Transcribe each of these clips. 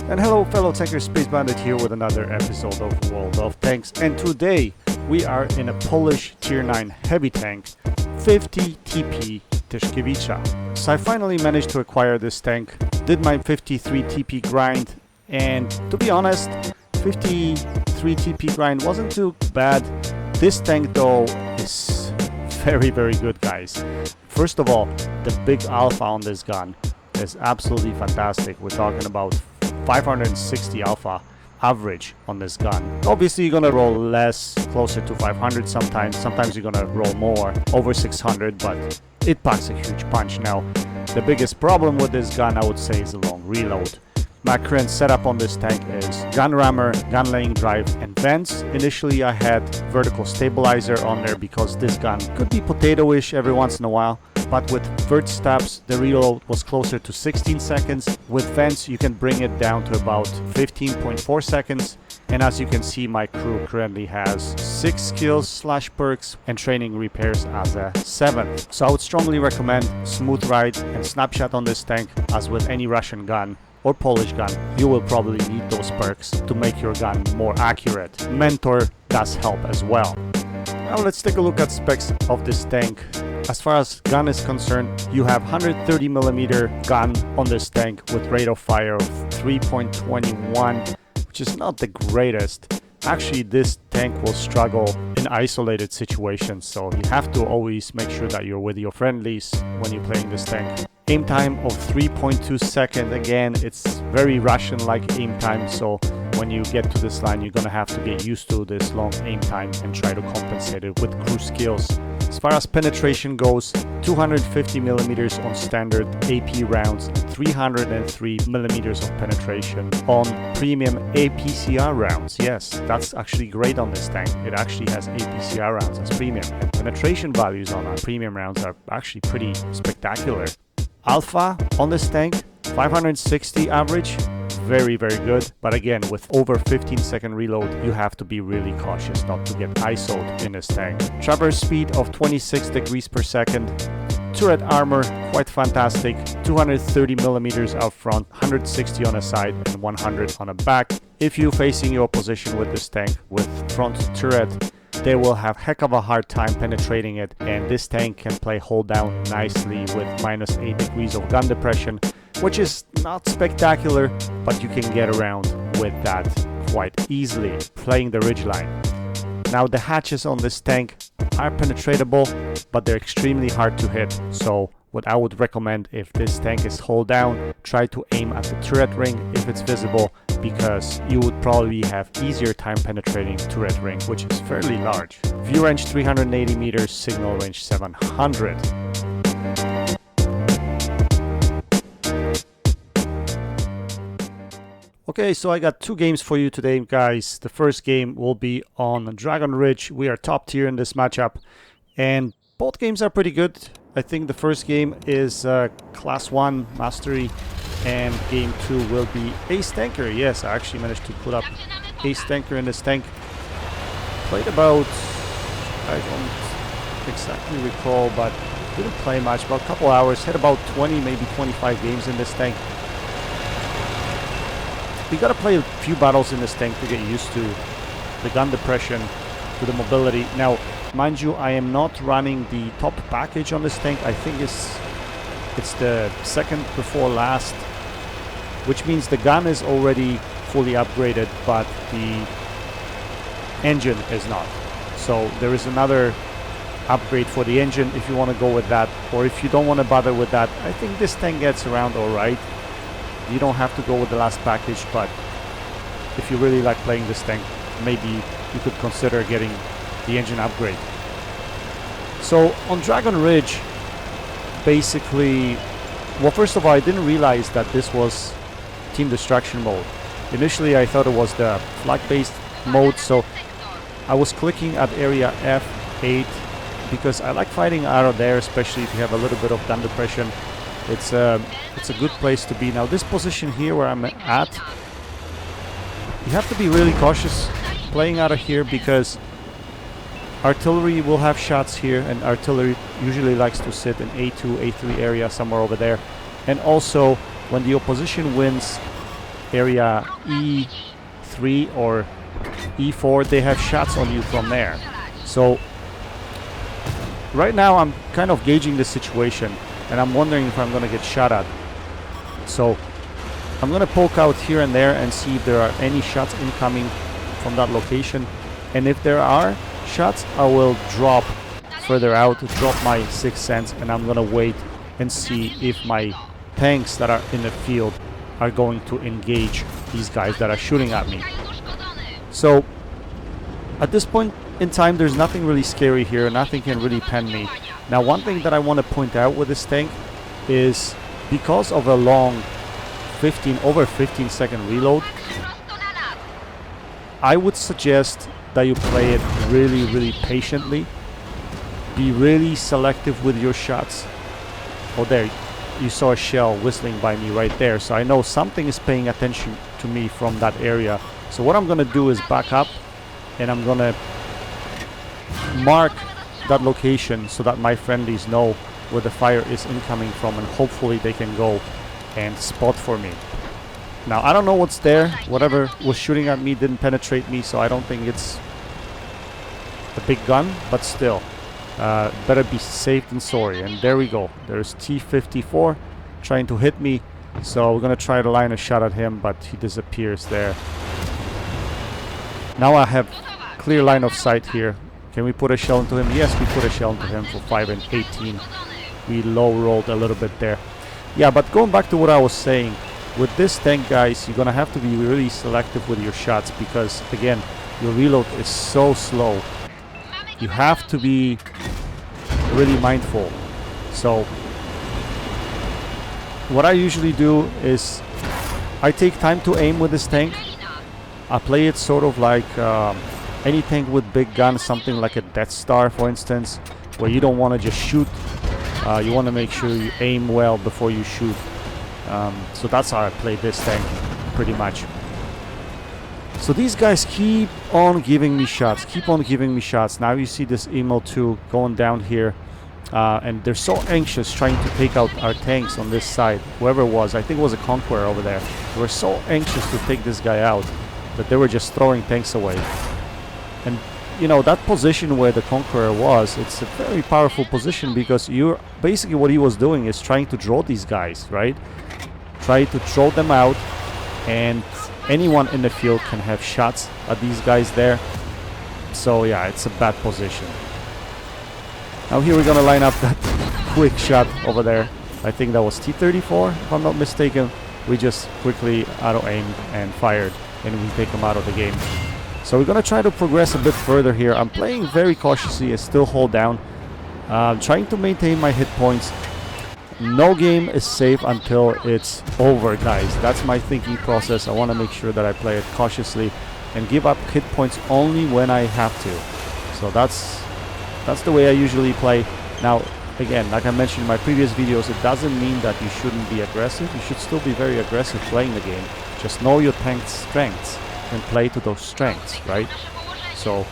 And hello fellow Tanker Space Bandit here with another episode of World of Tanks, and today we are in a Polish tier 9 heavy tank, 50 TP Tyszkiewicza. So I finally managed to acquire this tank, did my 53 TP grind, and to be honest, 53 TP grind wasn't too bad. This tank though is very good, guys. First of all, the big alpha on this gun is absolutely fantastic. We're talking about 560 alpha average on this gun. Obviously you're gonna roll less, closer to 500 sometimes you're gonna roll more, over 600, but it packs a huge punch. Now the biggest problem with this gun, I would say, is the long reload. My current setup on this tank is gun rammer, gun laying drive, and vents. Initially I had vertical stabilizer on there because this gun could be potato-ish every once in a while, but with vert stabs the reload was closer to 16 seconds. With vents you can bring it down to about 15.4 seconds. And as you can see, my crew currently has 6 skills / perks and training repairs as a 7th. So I would strongly recommend smooth ride and snapshot on this tank. As with any Russian gun or Polish gun, you will probably need those perks to make your gun more accurate. Mentor does help as well. Now let's take a look at specs of this tank. As far as gun is concerned, you have 130mm gun on this tank with rate of fire of 3.21, which is not the greatest. Actually, this tank will struggle in isolated situations, so you have to always make sure that you're with your friendlies when you're playing this tank. Aim time of 3.2 seconds. Again, it's very Russian-like aim time, so when you get to this line, you're gonna have to get used to this long aim time and try to compensate it with crew skills. As far as penetration goes, 250mm on standard AP rounds, 303mm of penetration on premium APCR rounds. Yes, that's actually great on this tank. It actually has APCR rounds as premium, and penetration values on our premium rounds are actually pretty spectacular. Alpha on this tank, 560 average. Very good, but again, with over 15-second reload you have to be really cautious not to get ISO'd in this tank. Traverse speed of 26 degrees per second. Turret armor, quite fantastic. 230mm out front, 160 on a side and 100 on a back. If you're facing your opposition with this tank with front turret, they will have heck of a hard time penetrating it, and this tank can play hold down nicely with -8 degrees of gun depression, which is not spectacular, but you can get around with that quite easily playing the ridgeline. Now the hatches on this tank are penetratable, but they're extremely hard to hit, so what I would recommend, if this tank is hold down, try to aim at the turret ring if it's visible, because you would probably have easier time penetrating turret ring, which is fairly large. View range 380 meters, signal range 700. Okay, so I got 2 games for you today, guys. The first game will be on Dragon Ridge. We are top tier in this matchup, and both games are pretty good. I think the first game is Class 1 Mastery, and game 2 will be Ace Tanker. Yes, I actually managed to put up Ace Tanker in this tank. Played about, I don't exactly recall, but didn't play much, about a couple hours. Had about 20, maybe 25 games in this tank. We gotta play a few battles in this tank to get used to the gun depression, to the mobility. Now, mind you, I am not running the top package on this tank. I think it's the second before last, which means the gun is already fully upgraded, but the engine is not. So there is another upgrade for the engine if you want to go with that, or if you don't want to bother with that, I think this tank gets around alright. You don't have to go with the last package, but if you really like playing this tank, maybe you could consider getting the engine upgrade. So on Dragon Ridge, basically, well, first of all, I didn't realize that this was team destruction mode. Initially I thought it was the flag based mode, so I was clicking at area F8 because I like fighting out of there, especially if you have a little bit of gun depression. It's a good place to be. Now this position here where I'm at, you have to be really cautious playing out of here, because artillery will have shots here, and artillery usually likes to sit in A2, A3 area, somewhere over there. And also, when the opposition wins area E3 or E4, they have shots on you from there. So right now I'm kind of gauging the situation, and I'm wondering if I'm going to get shot at. So I'm going to poke out here and there and see if there are any shots incoming from that location. And if there are shots, I will drop further out, drop my 6 cents, and I'm going to wait and see if my tanks that are in the field are going to engage these guys that are shooting at me. So at this point in time, there's nothing really scary here. Nothing can really pen me. Now, one thing that I want to point out with this tank is because of a long over 15 second reload, I would suggest that you play it really patiently. Be really selective with your shots. Oh, there, you saw a shell whistling by me right there, so I know something is paying attention to me from that area. So what I'm gonna do is back up, and I'm gonna mark that location so that my friendlies know where the fire is incoming from, and hopefully they can go and spot for me. Now, I don't know what's there. Whatever was shooting at me didn't penetrate me, so I don't think it's a big gun, but still, better be safe than sorry. And there we go. There's T-54 trying to hit me, so we're gonna try to line a shot at him, but he disappears there. Now I have clear line of sight here. Can we put a shell into him? Yes, we put a shell into him for 5 and 18. We low rolled a little bit there. Yeah, but going back to what I was saying, with this tank, guys, you're gonna have to be really selective with your shots, because again, your reload is so slow. You have to be really mindful. So what I usually do is I take time to aim with this tank. I play it sort of like any tank with big guns, something like a Death Star, for instance, where you don't want to just shoot. You want to make sure you aim well before you shoot. So that's how I play this tank, pretty much. So these guys keep on giving me shots, Now you see this Emo 2 going down here, and they're so anxious trying to take out our tanks on this side. Whoever it was, I think it was a Conqueror over there. They were so anxious to take this guy out that they were just throwing tanks away. And you know, that position where the Conqueror was, it's a very powerful position, because you're basically, what he was doing is trying to draw these guys, right? Try to draw them out, and anyone in the field can have shots at these guys there. So yeah, it's a bad position. Now here we're gonna line up that quick shot over there. I think that was T-34, if I'm not mistaken. We just quickly auto-aimed and fired, and we take him out of the game. So we're gonna try to progress a bit further here. I'm playing very cautiously and still hold down, trying to maintain my hit points. No game is safe until it's over, guys. That's my thinking process. I want to make sure that I play it cautiously and give up hit points only when I have to. So that's the way I usually play. Now, again, like I mentioned in my previous videos, it doesn't mean that you shouldn't be aggressive. You should still be very aggressive playing the game. Just know your tank's strengths and play to those strengths, right? So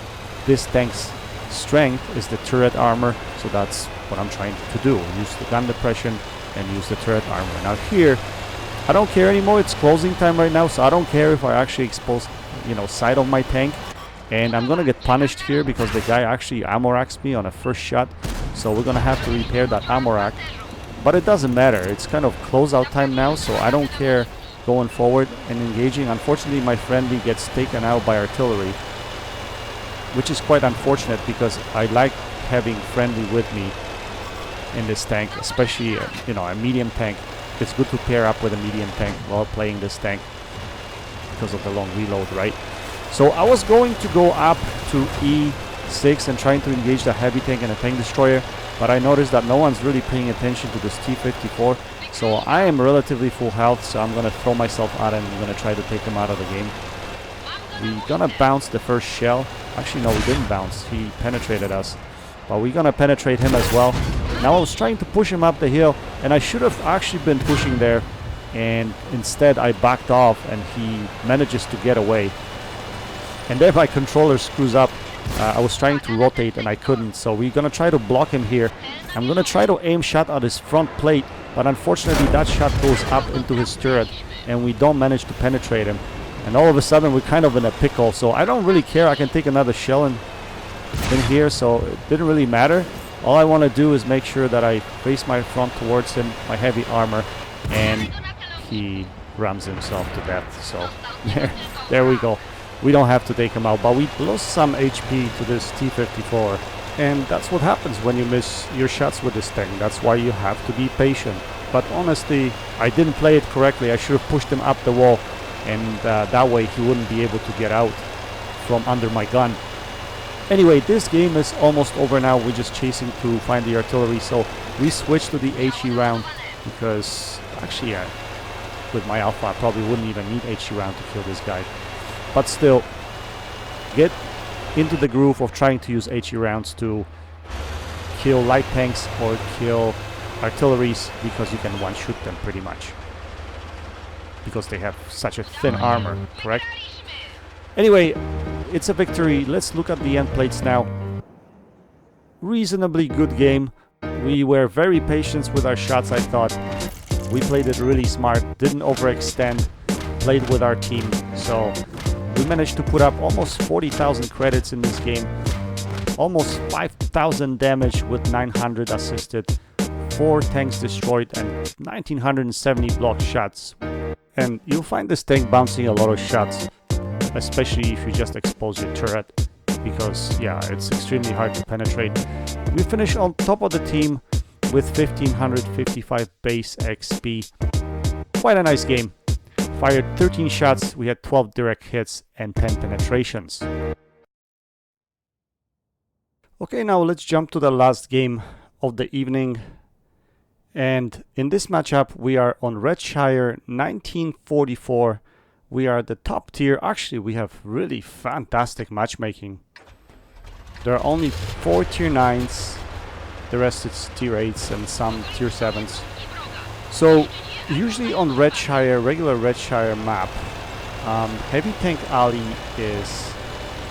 this tank's strength is the turret armor, so that's what I'm trying to do. Use the gun depression and use the turret armor. Now here, I don't care anymore. It's closing time right now, so I don't care if I actually expose, you know, side of my tank. And I'm gonna get punished here because the guy actually ammo racks me on a first shot. So we're gonna have to repair that ammo rack. But it doesn't matter. It's kind of closeout time now, so I don't care going forward and engaging. Unfortunately, my friendly gets taken out by artillery, which is quite unfortunate because I like having friendly with me in this tank, especially you know, a medium tank. It's good to pair up with a medium tank while playing this tank because of the long reload, right? So I was going to go up to E6 and trying to engage the heavy tank and a tank destroyer, but I noticed that no one's really paying attention to this T-54. So I am relatively full health, so I'm gonna throw myself out and I'm gonna try to take him out of the game. We're gonna bounce the first shell. Actually, no, we didn't bounce. He penetrated us. But we're gonna penetrate him as well. Now I was trying to push him up the hill, and I should have actually been pushing there, and instead I backed off and he manages to get away. And then my controller screws up. I was trying to rotate and I couldn't, so we're gonna try to block him here. I'm gonna try to aim shot at his front plate but unfortunately that shot goes up into his turret and we don't manage to penetrate him. And all of a sudden we're kind of in a pickle, so I don't really care. I can take another shell in here, so it didn't really matter. All I want to do is make sure that I face my front towards him, my heavy armor, and he rams himself to death. So there we go. We don't have to take him out, but we lost some HP to this T-54. And that's what happens when you miss your shots with this thing. That's why you have to be patient. But honestly, I didn't play it correctly. I should have pushed him up the wall, and that way he wouldn't be able to get out from under my gun. Anyway, this game is almost over now. We're just chasing to find the artillery, so we switched to the HE round because actually with my alpha I probably wouldn't even need HE round to kill this guy. But still, get into the groove of trying to use HE rounds to kill light tanks or kill artilleries, because you can one-shoot them pretty much. Because they have such a thin armor, correct? Anyway, it's a victory. Let's look at the end plates now. Reasonably good game. We were very patient with our shots, I thought. We played it really smart, didn't overextend, played with our team. So we managed to put up almost 40,000 credits in this game. Almost 5,000 damage with 900 assisted, 4 tanks destroyed and 1970 blocked shots. And you'll find this tank bouncing a lot of shots, especially if you just expose your turret, because yeah, it's extremely hard to penetrate. We finished on top of the team with 1555 base XP. Quite a nice game. Fired 13 shots, we had 12 direct hits and 10 penetrations. Okay, now let's jump to the last game of the evening. And in this matchup, we are on Redshire 1944. We are the top tier. Actually, we have really fantastic matchmaking. There are only 4 tier 9s. The rest is tier 8s and some tier 7s. So, usually on Redshire, regular Redshire map, Heavy Tank Alley is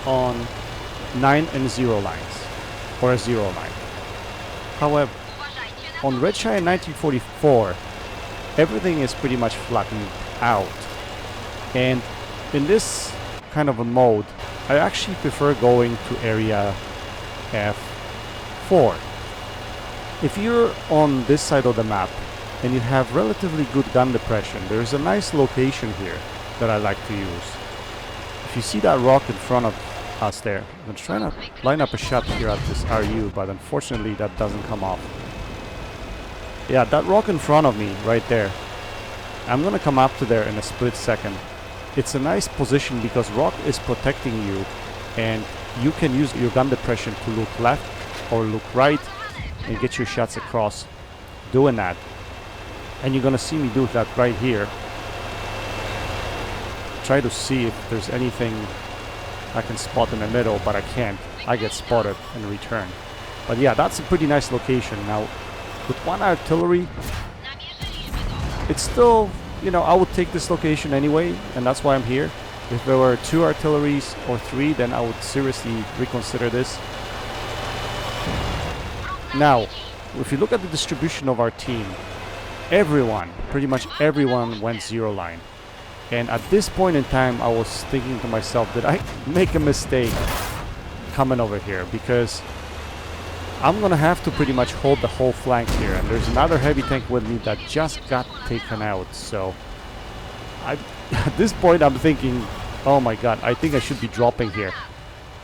on 9 and 0 lines, or a 0 line. However, on Redshire 1944, everything is pretty much flattened out. And in this kind of a mode, I actually prefer going to area F4. If you're on this side of the map and you have relatively good gun depression, there's a nice location here that I like to use. If you see that rock in front of us there, I'm trying to line up a shot here at this RU, but unfortunately that doesn't come off. Yeah, that rock in front of me, right there. I'm gonna come up to there in a split second. It's a nice position because rock is protecting you, and you can use your gun depression to look left or look right and get your shots across doing that. And you're gonna see me do that right here. Try to see if there's anything I can spot in the middle, but I can't. I get spotted in return. But yeah, that's a pretty nice location. Now, with 1 artillery, it's still, you know, I would take this location anyway, and that's why I'm here. If there were 2 artilleries or 3, then I would seriously reconsider this. Now, if you look at the distribution of our team, everyone, pretty much everyone went 0 line. And at this point in time, I was thinking to myself, did I make a mistake coming over here? Because I'm gonna have to pretty much hold the whole flank here, and there's another heavy tank with me that just got taken out. So at this point I'm thinking, oh my god, I think I should be dropping here.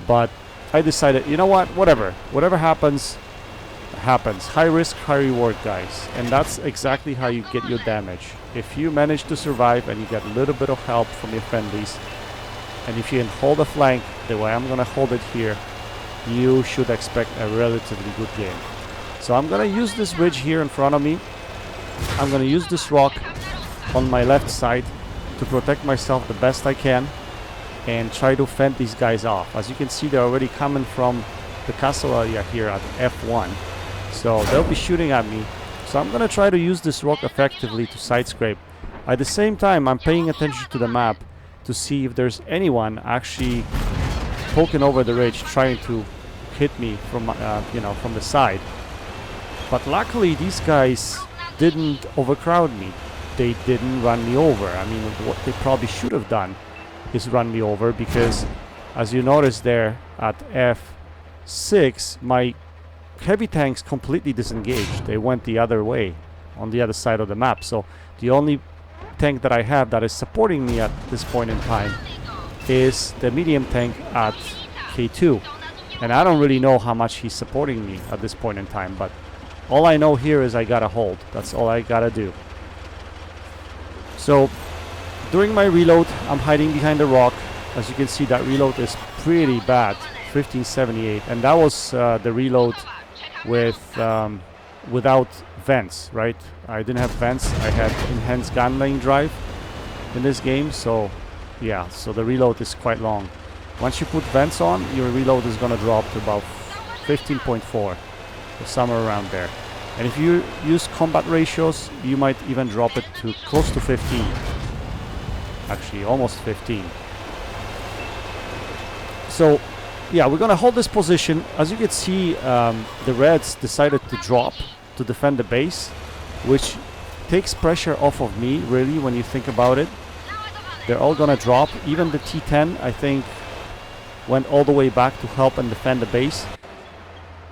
But I decided, you know what, whatever happens, happens. High risk, high reward, guys. And that's exactly how you get your damage. If you manage to survive and you get a little bit of help from your friendlies, and if you can hold the flank the way I'm gonna hold it here, you should expect a relatively good game. So I'm gonna use this ridge here in front of me. I'm gonna use this rock on my left side to protect myself the best I can and try to fend these guys off. As you can see, they're already coming from the castle area here at F1, so they'll be shooting at me. So I'm gonna try to use this rock effectively to side scrape. At the same time, I'm paying attention to the map to see if there's anyone actually poking over the ridge trying to hit me from you know, from the side. But luckily these guys didn't overcrowd me. They didn't run me over. I mean, what they probably should have done is run me over, because as you notice there at F6, my heavy tanks completely disengaged. They went the other way, on the other side of the map. So the only tank that I have that is supporting me at this point in time is the medium tank at K2. And I don't really know how much he's supporting me at this point in time, but all I know here is I gotta hold. That's all I gotta do. So during my reload, I'm hiding behind a rock. As you can see, that reload is pretty bad, 1578, and that was the reload with without vents, right? I didn't have vents. I had enhanced gun lane drive in this game, so yeah, so the reload is quite long. Once you put vents on, your reload is gonna drop to about 15.4, or somewhere around there. And if you use combat ratios, you might even drop it to close to 15. Actually, almost 15. So yeah, we're gonna hold this position. As you can see, the Reds decided to drop to defend the base, which takes pressure off of me, really, when you think about it. They're all gonna drop. Even the T10, I think, went all the way back to help and defend the base.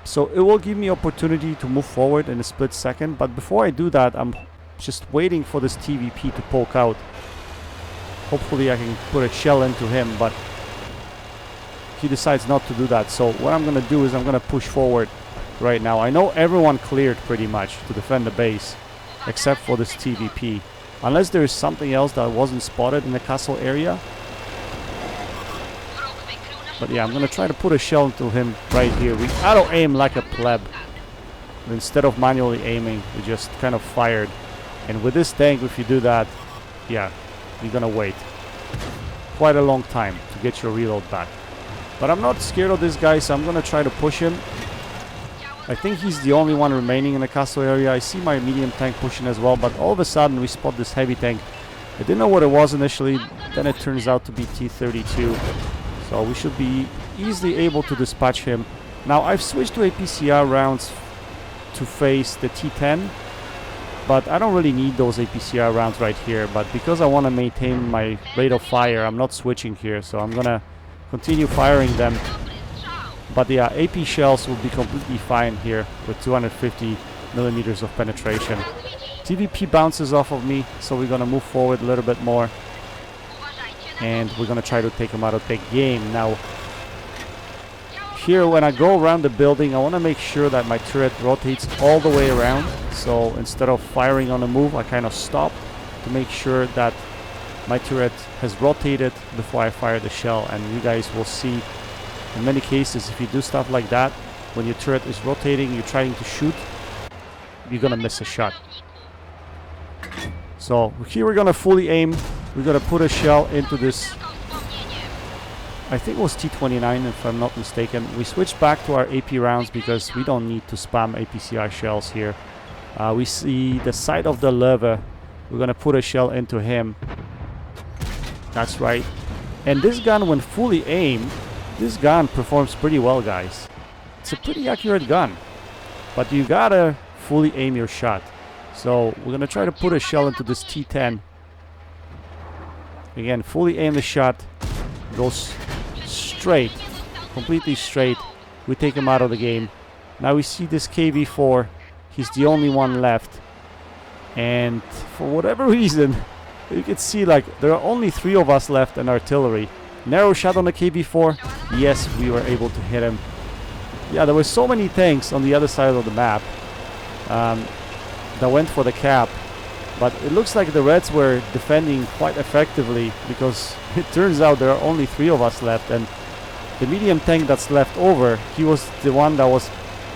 So it will give me opportunity to move forward in a split second. But before I do that, I'm just waiting for this TVP to poke out. Hopefully I can put a shell into him, but he decides not to do that. So what I'm gonna do is I'm gonna push forward right now. I know everyone cleared pretty much to defend the base, except for this TVP. Unless there is something else that wasn't spotted in the castle area. But yeah, I'm gonna try to put a shell into him right here. We auto-aim like a pleb. Instead of manually aiming, we just kind of fired. And with this tank, if you do that, yeah, you're gonna wait quite a long time to get your reload back. But I'm not scared of this guy, so I'm gonna try to push him. I think he's the only one remaining in the castle area. I see my medium tank pushing as well, but all of a sudden we spot this heavy tank. I didn't know what it was initially, then it turns out to be T-32. So we should be easily able to dispatch him. Now I've switched to APCR rounds to face the T10, but I don't really need those APCR rounds right here. But because I want to maintain my rate of fire, I'm not switching here, so I'm gonna continue firing them. But yeah, AP shells will be completely fine here with 250 millimeters of penetration. TVP bounces off of me, so we're gonna move forward a little bit more. And we're gonna try to take him out of the game. Now, here when I go around the building, I wanna make sure that my turret rotates all the way around. So instead of firing on the move, I kind of stop to make sure that my turret has rotated before I fire the shell. And you guys will see in many cases, if you do stuff like that, when your turret is rotating, you're trying to shoot, you're gonna miss a shot. So here we're gonna fully aim. We're gonna put a shell into this, I think it was T29 if I'm not mistaken. We switched back to our AP rounds because we don't need to spam APCR shells here. We see the side of the lever. We're gonna put a shell into him. That's right. And this gun, when fully aimed, this gun performs pretty well, guys. It's a pretty accurate gun, but you gotta fully aim your shot. So we're gonna try to put a shell into this T10. Again, fully aim the shot, goes straight, completely straight. We take him out of the game. Now we see this KV4. He's the only one left. And for whatever reason, you can see like there are only 3 of us left in artillery. Narrow shot on the KV4. Yes, we were able to hit him. Yeah, there were so many tanks on the other side of the map that went for the cap. But it looks like the Reds were defending quite effectively because it turns out there are only 3 of us left, and the medium tank that's left over, he was the one that was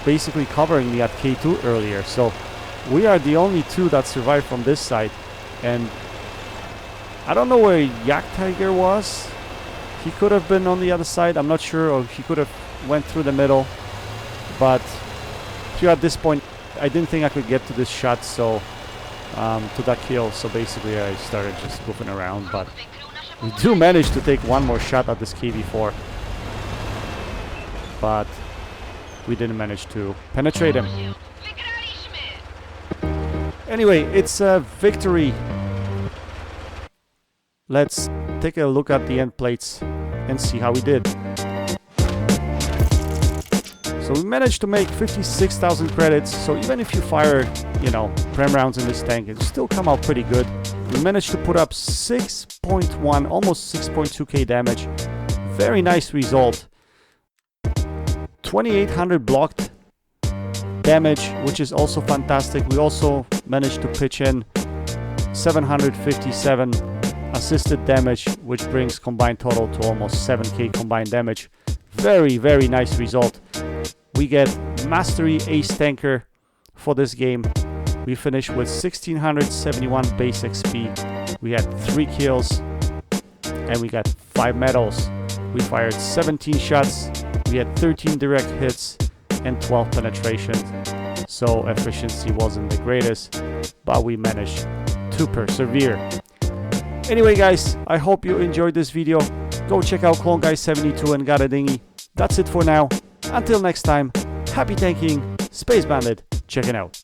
basically covering me at K2 earlier. So we are the only 2 that survived from this side. And I don't know where Yak Tiger was. He could have been on the other side, I'm not sure, or he could have went through the middle. But here at this point, I didn't think I could get to this shot, so to that kill, so basically I started just goofing around. But we do manage to take one more shot at this KV4, but we didn't manage to penetrate him. Anyway, it's a victory. Let's take a look at the end plates and see how we did. So we managed to make 56,000 credits. So even if you fire, you know, prem rounds in this tank, it still come out pretty good. We managed to put up 6.1, almost 6.2k damage. Very nice result. 2,800 blocked damage, which is also fantastic. We also managed to pitch in 757 assisted damage, which brings combined total to almost 7k combined damage. Very, very nice result. We get Mastery Ace Tanker for this game. We finished with 1,671 base XP. We had 3 kills and we got 5 medals. We fired 17 shots. We had 13 direct hits and 12 penetrations. So efficiency wasn't the greatest, but we managed to persevere. Anyway guys, I hope you enjoyed this video. Go check out Clone Guy 72 and Got a Dinghy. That's it for now. Until next time, happy tanking, Space Bandit, checking out.